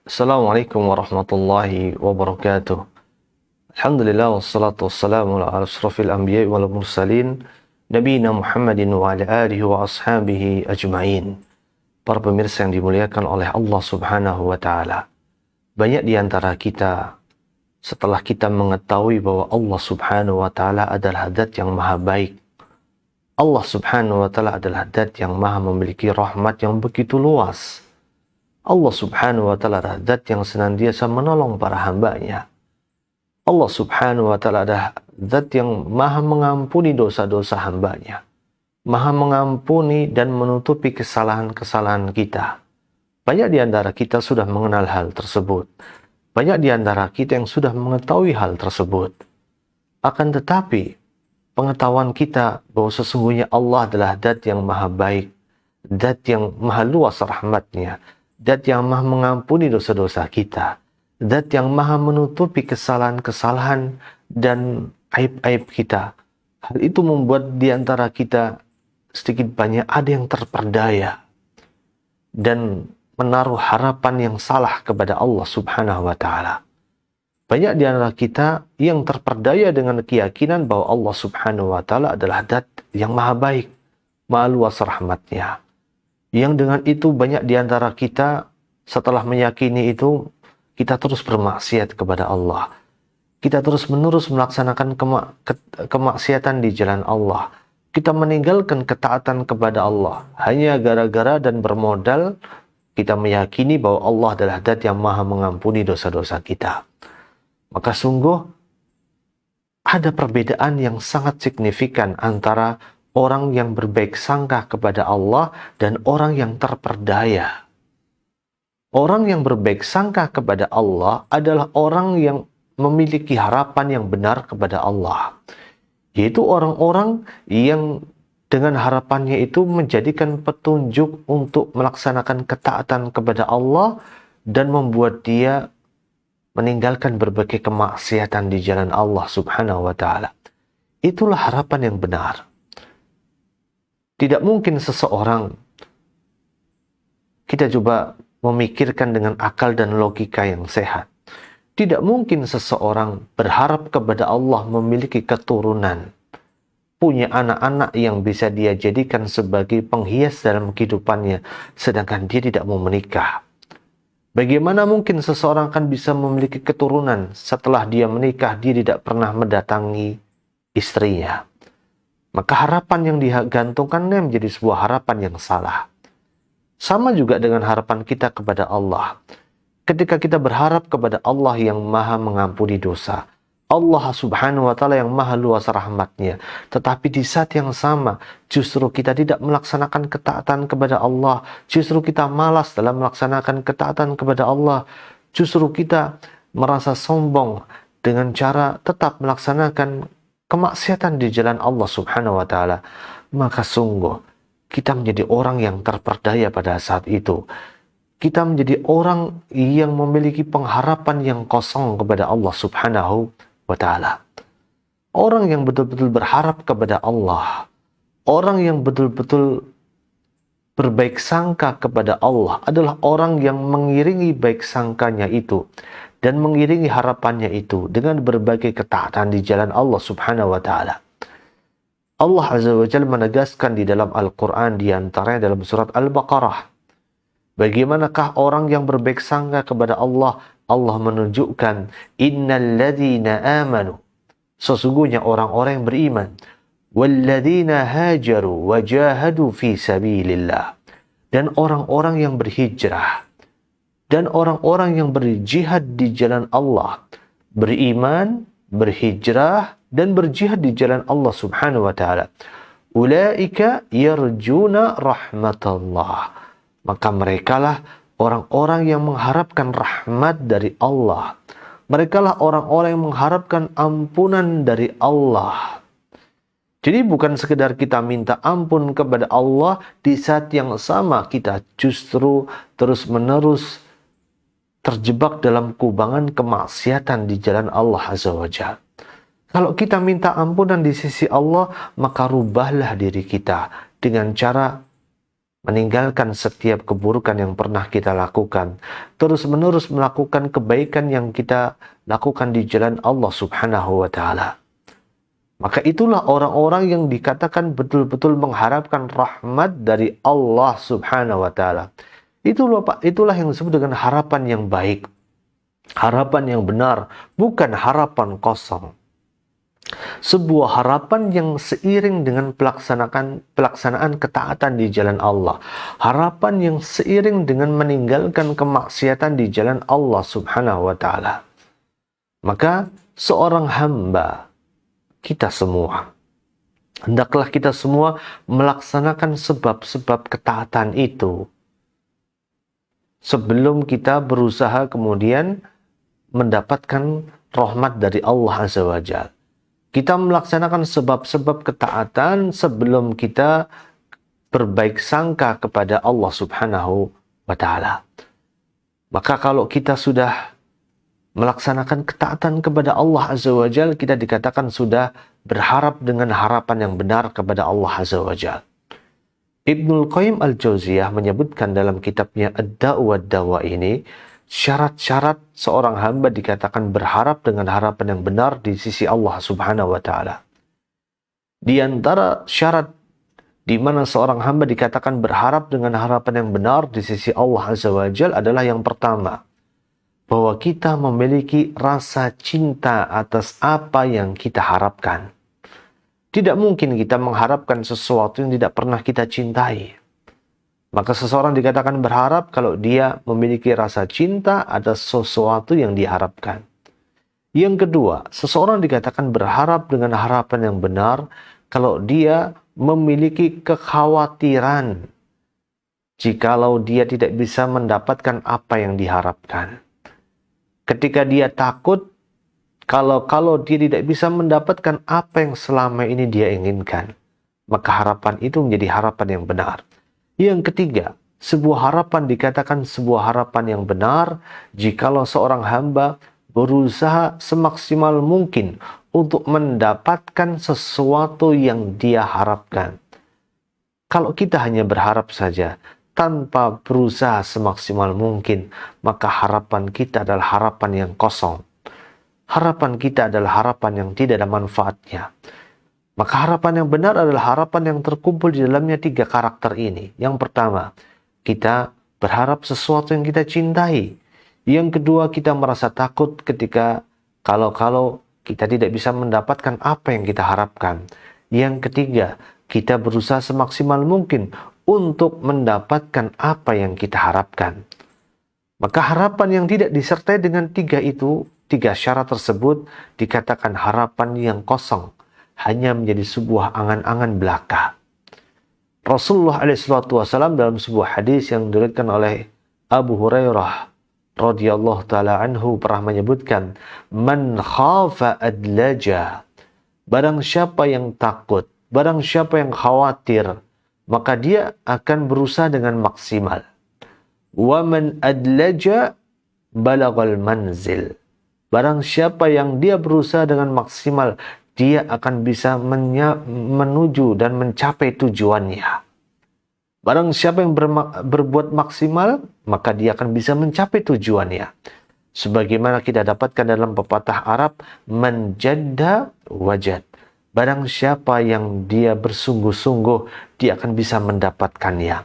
Assalamualaikum warahmatullahi wabarakatuh. Alhamdulillah wassalatu wassalamu ala asrafil anbiya wal mursalin nabiyina Muhammadin wa ala alihi wa ashabihi ajma'in. Para pemirsa yang dimuliakan oleh Allah Subhanahu wa taala. Banyak di antara kita setelah kita mengetahui bahwa Allah Subhanahu wa taala adalah zat yang maha baik. Allah Subhanahu wa taala adalah zat yang maha memiliki rahmat yang begitu luas. Allah Subhanahu wa ta'ala adalah zat yang senantiasa menolong para hambanya. Allah Subhanahu wa ta'ala adalah zat yang maha mengampuni dosa-dosa hambanya. Maha mengampuni dan menutupi kesalahan-kesalahan kita. Banyak di antara kita sudah mengenal hal tersebut. Banyak di antara kita yang sudah mengetahui hal tersebut. Akan tetapi, pengetahuan kita bahwa sesungguhnya Allah adalah zat yang maha baik. Zat yang maha luas rahmatnya. Zat yang maha mengampuni dosa-dosa kita. Zat yang maha menutupi kesalahan-kesalahan dan aib-aib kita. Hal itu membuat di antara kita sedikit banyak ada yang terperdaya dan menaruh harapan yang salah kepada Allah Subhanahu wa ta'ala. Banyak di antara kita yang terperdaya dengan keyakinan bahwa Allah Subhanahu wa ta'ala adalah zat yang maha baik, maha luas rahmatnya. Yang dengan itu banyak di antara kita setelah meyakini itu, kita terus bermaksiat kepada Allah. Kita terus menerus melaksanakan kemaksiatan di jalan Allah. Kita meninggalkan ketaatan kepada Allah. Hanya gara-gara dan bermodal kita meyakini bahwa Allah adalah zat yang maha mengampuni dosa-dosa kita. Maka sungguh ada perbedaan yang sangat signifikan antara orang yang berbaik sangka kepada Allah dan orang yang terperdaya. Orang yang berbaik sangka kepada Allah adalah orang yang memiliki harapan yang benar kepada Allah. Yaitu orang-orang yang dengan harapannya itu menjadikan petunjuk untuk melaksanakan ketaatan kepada Allah dan membuat dia meninggalkan berbagai kemaksiatan di jalan Allah Subhanahu wa ta'ala. Itulah harapan yang benar. Tidak mungkin seseorang, kita coba memikirkan dengan akal dan logika yang sehat. Tidak mungkin seseorang berharap kepada Allah memiliki keturunan, punya anak-anak yang bisa dia jadikan sebagai penghias dalam kehidupannya, sedangkan dia tidak mau menikah. Bagaimana mungkin seseorang akan bisa memiliki keturunan setelah dia menikah, dia tidak pernah mendatangi istrinya? Maka harapan yang digantungkannya menjadi sebuah harapan yang salah. Sama juga dengan harapan kita kepada Allah. Ketika kita berharap kepada Allah yang maha mengampuni dosa, Allah Subhanahu wa ta'ala yang maha luas rahmatnya, tetapi di saat yang sama justru kita tidak melaksanakan ketaatan kepada Allah, justru kita malas dalam melaksanakan ketaatan kepada Allah, justru kita merasa sombong dengan cara tetap melaksanakan kemaksiatan di jalan Allah Subhanahu wa ta'ala, maka sungguh kita menjadi orang yang terperdaya pada saat itu. Kita menjadi orang yang memiliki pengharapan yang kosong kepada Allah Subhanahu wa ta'ala. Orang yang betul-betul berharap kepada Allah, orang yang betul-betul berbaik sangka kepada Allah adalah orang yang mengiringi baik sangkanya itu dan mengiringi harapannya itu dengan berbagai ketaatan di jalan Allah Subhanahu wa ta'ala. Allah Azza wa Jalla menegaskan di dalam Al-Quran, di antaranya dalam surat Al-Baqarah. Bagaimanakah orang yang berbaik sangka kepada Allah? Allah menunjukkan, innal ladzina amanu, sesungguhnya orang-orang yang beriman, walladzina hajaru wa jahadu fi sabilillah, dan orang-orang yang berhijrah, dan orang-orang yang berjihad di jalan Allah, beriman, berhijrah, dan berjihad di jalan Allah Subhanahu wa ta'ala. Ulaika yarjuna rahmatallah. Maka merekalah orang-orang yang mengharapkan rahmat dari Allah. Merekalah orang-orang yang mengharapkan ampunan dari Allah. Jadi bukan sekedar kita minta ampun kepada Allah, di saat yang sama kita justru terus-menerus terjebak dalam kubangan kemaksiatan di jalan Allah Azza wa Jalla. Kalau kita minta ampunan di sisi Allah, maka rubahlah diri kita dengan cara meninggalkan setiap keburukan yang pernah kita lakukan, terus-menerus melakukan kebaikan yang kita lakukan di jalan Allah Subhanahu wa Ta'ala. Maka itulah orang-orang yang dikatakan betul-betul mengharapkan rahmat dari Allah Subhanahu wa Ta'ala. Itulah yang disebut dengan harapan yang baik, harapan yang benar, bukan harapan kosong. Sebuah harapan yang seiring dengan pelaksanaan ketaatan di jalan Allah. Harapan yang seiring dengan meninggalkan kemaksiatan di jalan Allah Subhanahu wa Ta'ala. Maka seorang hamba, kita semua, hendaklah kita semua melaksanakan sebab-sebab ketaatan itu sebelum kita berusaha kemudian mendapatkan rahmat dari Allah Azza wa Jalla. Kita melaksanakan sebab-sebab ketaatan sebelum kita berbaik sangka kepada Allah Subhanahu wa Ta'ala. Maka kalau kita sudah melaksanakan ketaatan kepada Allah Azza wa Jalla, kita dikatakan sudah berharap dengan harapan yang benar kepada Allah Azza wa Jalla. Ibnul Qayyim al-Jauziyah menyebutkan dalam kitabnya Ad-Da'u wad-Dawa ini, syarat-syarat seorang hamba dikatakan berharap dengan harapan yang benar di sisi Allah Subhanahu wa Ta'ala. Di antara syarat di mana seorang hamba dikatakan berharap dengan harapan yang benar di sisi Allah Azza wa Jalla adalah yang pertama, bahwa kita memiliki rasa cinta atas apa yang kita harapkan. Tidak mungkin kita mengharapkan sesuatu yang tidak pernah kita cintai. Maka seseorang dikatakan berharap kalau dia memiliki rasa cinta atas sesuatu yang diharapkan. Yang kedua, seseorang dikatakan berharap dengan harapan yang benar kalau dia memiliki kekhawatiran jikalau dia tidak bisa mendapatkan apa yang diharapkan. Ketika dia takut, kalau dia tidak bisa mendapatkan apa yang selama ini dia inginkan, maka harapan itu menjadi harapan yang benar. Yang ketiga, sebuah harapan dikatakan sebuah harapan yang benar jikalau seorang hamba berusaha semaksimal mungkin untuk mendapatkan sesuatu yang dia harapkan. Kalau kita hanya berharap saja, tanpa berusaha semaksimal mungkin, maka harapan kita adalah harapan yang kosong. Harapan kita adalah harapan yang tidak ada manfaatnya. Maka harapan yang benar adalah harapan yang terkumpul di dalamnya 3 karakter ini. Yang pertama, kita berharap sesuatu yang kita cintai. Yang kedua, kita merasa takut ketika kalau kita tidak bisa mendapatkan apa yang kita harapkan. Yang ketiga, kita berusaha semaksimal mungkin untuk mendapatkan apa yang kita harapkan. Maka harapan yang tidak disertai dengan 3 syarat tersebut dikatakan harapan yang kosong, hanya menjadi sebuah angan-angan belaka. Rasulullah SAW dalam sebuah hadis yang diriwayatkan oleh Abu Hurairah radhiyallahu taala anhu pernah menyebutkan, man khafa adlaja, barang siapa yang takut, barang siapa yang khawatir, maka dia akan berusaha dengan maksimal. Wa man adlaja balagal manzil, barang siapa yang dia berusaha dengan maksimal, dia akan bisa menuju dan mencapai tujuannya. Barang siapa yang berbuat maksimal, maka dia akan bisa mencapai tujuannya. Sebagaimana kita dapatkan dalam pepatah Arab, man jadda wajad. Barang siapa yang dia bersungguh-sungguh, dia akan bisa mendapatkannya.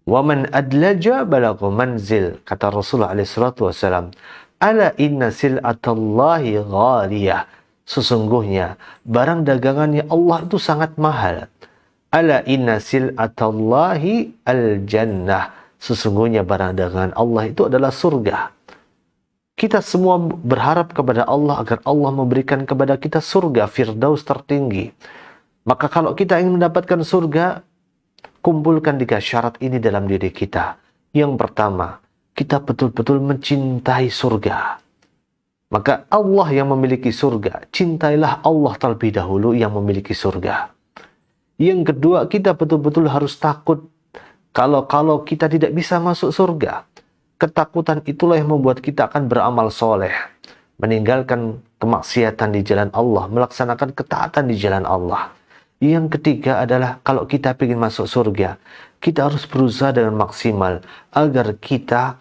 Wa man adlaja balagha manzil, kata Rasulullah SAW. Ala inna sil'atallahi ghaliyah. Sesungguhnya barang dagangannya Allah itu sangat mahal. Ala inna sil'atallahi al-jannah. Sesungguhnya barang dagangan Allah itu adalah surga. Kita semua berharap kepada Allah agar Allah memberikan kepada kita surga Firdaus tertinggi. Maka kalau kita ingin mendapatkan surga, kumpulkan 3 syarat ini dalam diri kita. Yang pertama, kita betul-betul mencintai surga. Maka Allah yang memiliki surga, cintailah Allah terlebih dahulu yang memiliki surga. Yang kedua, kita betul-betul harus takut kalau kita tidak bisa masuk surga. Ketakutan itulah yang membuat kita akan beramal soleh, meninggalkan kemaksiatan di jalan Allah, melaksanakan ketaatan di jalan Allah. Yang ketiga adalah kalau kita ingin masuk surga, Kita harus berusaha dengan maksimal agar kita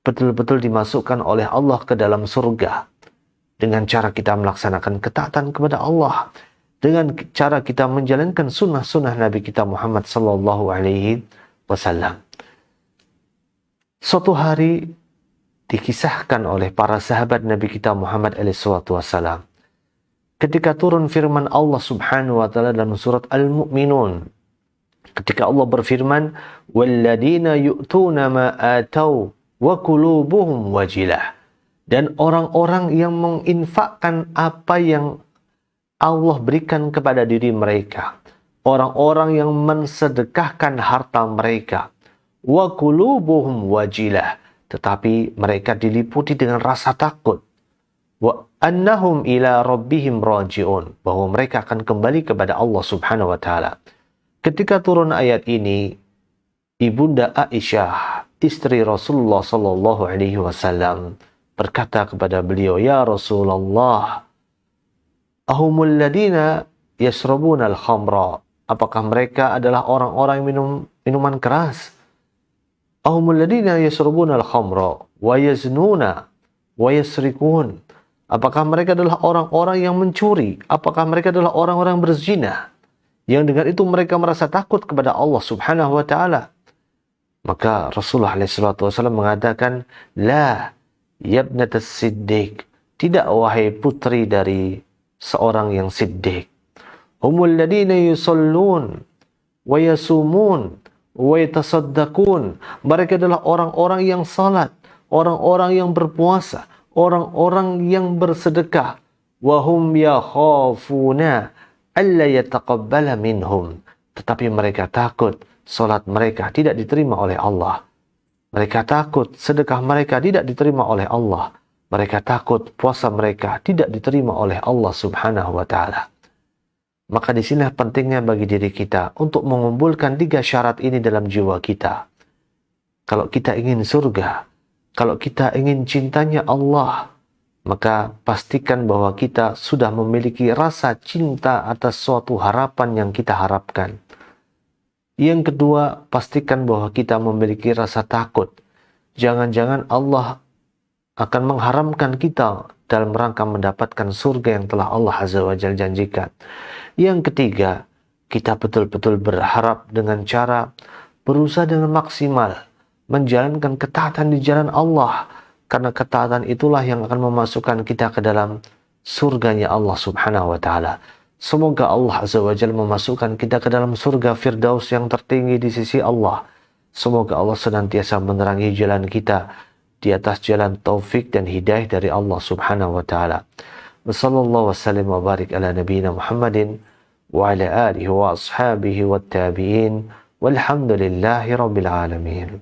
betul-betul dimasukkan oleh Allah ke dalam surga. Dengan cara kita melaksanakan ketaatan kepada Allah. Dengan cara kita menjalankan sunnah-sunnah Nabi kita Muhammad sallallahu alaihi wasallam. Suatu hari dikisahkan oleh para sahabat Nabi kita Muhammad alaihi wasallam. Ketika turun firman Allah subhanahu wa ta'ala dalam surat Al-Mu'minun. Ketika Allah berfirman, وَالَّذِينَ يُؤْتُونَ مَا آتَوْا وَقُلُوبُهُمْ وَجِلَةٌ. Dan orang-orang yang menginfakkan apa yang Allah berikan kepada diri mereka. Orang-orang yang mensedekahkan harta mereka. وَقُلُوبُهُمْ وَجِلَةٌ. Tetapi mereka diliputi dengan rasa takut. وَأَنَّهُمْ إِلَىٰ رَبِّهِمْ رَاجِعُونَ. Bahwa mereka akan kembali kepada Allah subhanahu wa ta'ala. Ketika turun ayat ini, Ibunda Aisyah, istri Rasulullah sallallahu alaihi wasallam, berkata kepada beliau, "Ya Rasulullah, ahumul ladina yasrabuna al-khamra?" Apakah mereka adalah orang-orang yang minum minuman keras? Ahumul ladina yasrabuna al-khamra wa yaznuna wa yasrikun. Apakah mereka adalah orang-orang yang mencuri? Apakah mereka adalah orang-orang berzina? Yang dengan itu mereka merasa takut kepada Allah subhanahu wa ta'ala. Maka Rasulullah SAW mengatakan, La yabnatas siddiq. Tidak wahai putri dari seorang yang siddiq. Humul ladina yusallun wa yasumun wa yatasaddaqun. Mereka adalah orang-orang yang salat, orang-orang yang berpuasa, orang-orang yang bersedekah. Wahum yakhafuna alla yataqabbala minhum. Tetapi mereka takut salat mereka tidak diterima oleh Allah. Mereka takut sedekah mereka tidak diterima oleh Allah. Mereka takut puasa mereka tidak diterima oleh Allah subhanahu wa ta'ala. Maka disinilah pentingnya bagi diri kita untuk mengumpulkan 3 syarat ini dalam jiwa kita. Kalau kita ingin surga, kalau kita ingin cintanya Allah, maka pastikan bahwa kita sudah memiliki rasa cinta atas suatu harapan yang kita harapkan. Yang kedua, pastikan bahwa kita memiliki rasa takut. Jangan-jangan Allah akan mengharamkan kita dalam rangka mendapatkan surga yang telah Allah Azza wa Jalla janjikan. Yang ketiga, kita betul-betul berharap dengan cara berusaha dengan maksimal menjalankan ketaatan di jalan Allah. Karena ketaatan itulah yang akan memasukkan kita ke dalam surganya Allah subhanahu wa ta'ala. Semoga Allah Azza wa Jalla memasukkan kita ke dalam surga Firdaus yang tertinggi di sisi Allah. Semoga Allah senantiasa menerangi jalan kita di atas jalan taufik dan hidayah dari Allah subhanahu wa ta'ala. Wassallallahu wasallim wa barik ala nabiyina Muhammadin wa ala alihi wa ashabihi wa tabi'in walhamdulillahi rabbil alamin.